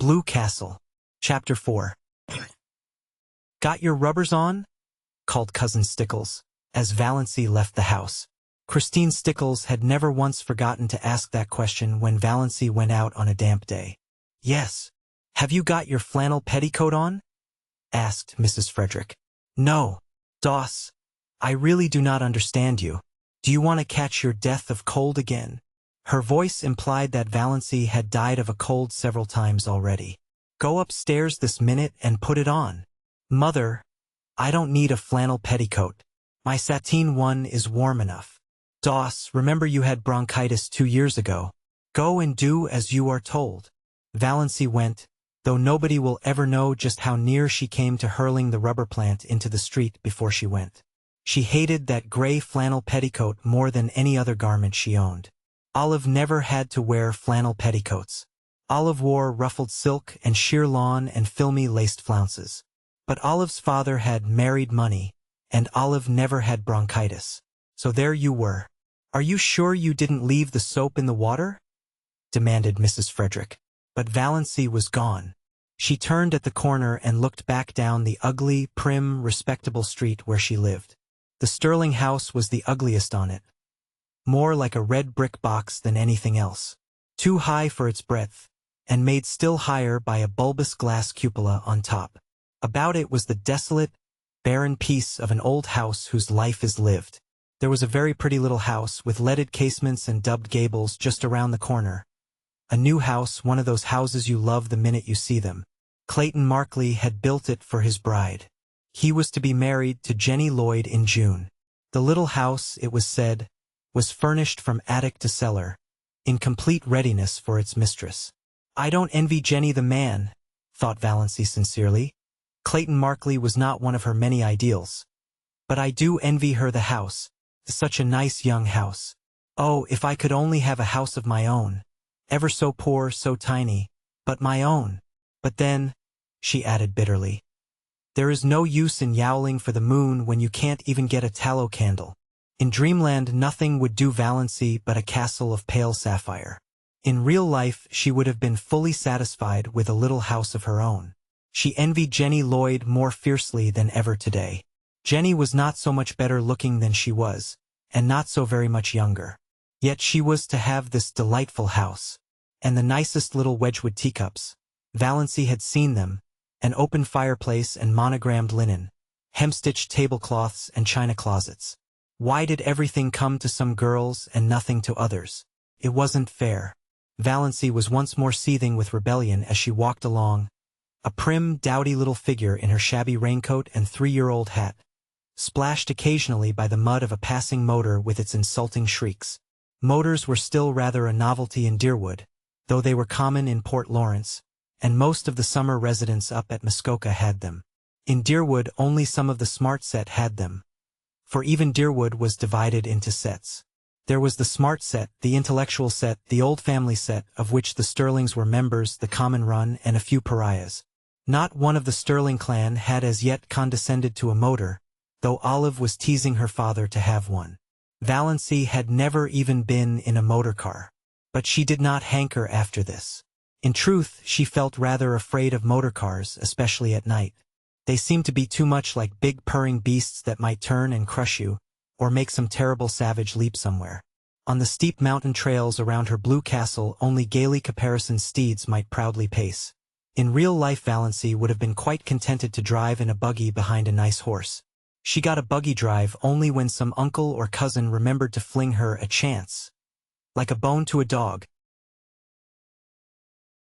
Blue Castle. Chapter 4. "Got your rubbers on?" called Cousin Stickles, as Valancy left the house. Christine Stickles had never once forgotten to ask that question when Valancy went out on a damp day. "Yes. Have you got your flannel petticoat on?" asked Mrs. Frederick. "No. Doss, I really do not understand you. Do you want to catch your death of cold again?" Her voice implied that Valancy had died of a cold several times already. "Go upstairs this minute and put it on." "Mother, I don't need a flannel petticoat. My sateen one is warm enough." "Doss, remember you had bronchitis 2 years ago. Go and do as you are told." Valancy went, though nobody will ever know just how near she came to hurling the rubber plant into the street before she went. She hated that gray flannel petticoat more than any other garment she owned. Olive never had to wear flannel petticoats. Olive wore ruffled silk and sheer lawn and filmy laced flounces. But Olive's father had married money, and Olive never had bronchitis. So there you were. "Are you sure you didn't leave the soap in the water?" demanded Mrs. Frederick. But Valancy was gone. She turned at the corner and looked back down the ugly, prim, respectable street where she lived. The Sterling house was the ugliest on it. More like a red brick box than anything else. Too high for its breadth, and made still higher by a bulbous glass cupola on top. About it was the desolate, barren piece of an old house whose life is lived. There was a very pretty little house with leaded casements and dubbed gables just around the corner. A new house, one of those houses you love the minute you see them. Clayton Markley had built it for his bride. He was to be married to Jenny Lloyd in June. The little house, it was said, was furnished from attic to cellar, in complete readiness for its mistress. "I don't envy Jenny the man," thought Valancy sincerely. Clayton Markley was not one of her many ideals. "But I do envy her the house. Such a nice young house. Oh, if I could only have a house of my own. Ever so poor, so tiny, but my own. But then," she added bitterly, "there is no use in yowling for the moon when you can't even get a tallow candle." In dreamland nothing would do Valancy but a castle of pale sapphire. In real life she would have been fully satisfied with a little house of her own. She envied Jenny Lloyd more fiercely than ever today. Jenny was not so much better looking than she was, and not so very much younger. Yet she was to have this delightful house, and the nicest little Wedgwood teacups. Valancy had seen them, an open fireplace and monogrammed linen, hemstitched tablecloths and china closets. Why did everything come to some girls and nothing to others? It wasn't fair. Valancy was once more seething with rebellion as she walked along, a prim, dowdy little figure in her shabby raincoat and 3-year-old hat, splashed occasionally by the mud of a passing motor with its insulting shrieks. Motors were still rather a novelty in Deerwood, though they were common in Port Lawrence, and most of the summer residents up at Muskoka had them. In Deerwood only some of the smart set had them, for even Deerwood was divided into sets. There was the smart set, the intellectual set, the old family set, of which the Sterlings were members, the common run, and a few pariahs. Not one of the Sterling clan had as yet condescended to a motor, though Olive was teasing her father to have one. Valancy had never even been in a motor car. But she did not hanker after this. In truth, she felt rather afraid of motor cars, especially at night. They seemed to be too much like big purring beasts that might turn and crush you, or make some terrible savage leap somewhere. On the steep mountain trails around her blue castle only gaily caparisoned steeds might proudly pace. In real life Valancy would have been quite contented to drive in a buggy behind a nice horse. She got a buggy drive only when some uncle or cousin remembered to fling her a chance. Like a bone to a dog,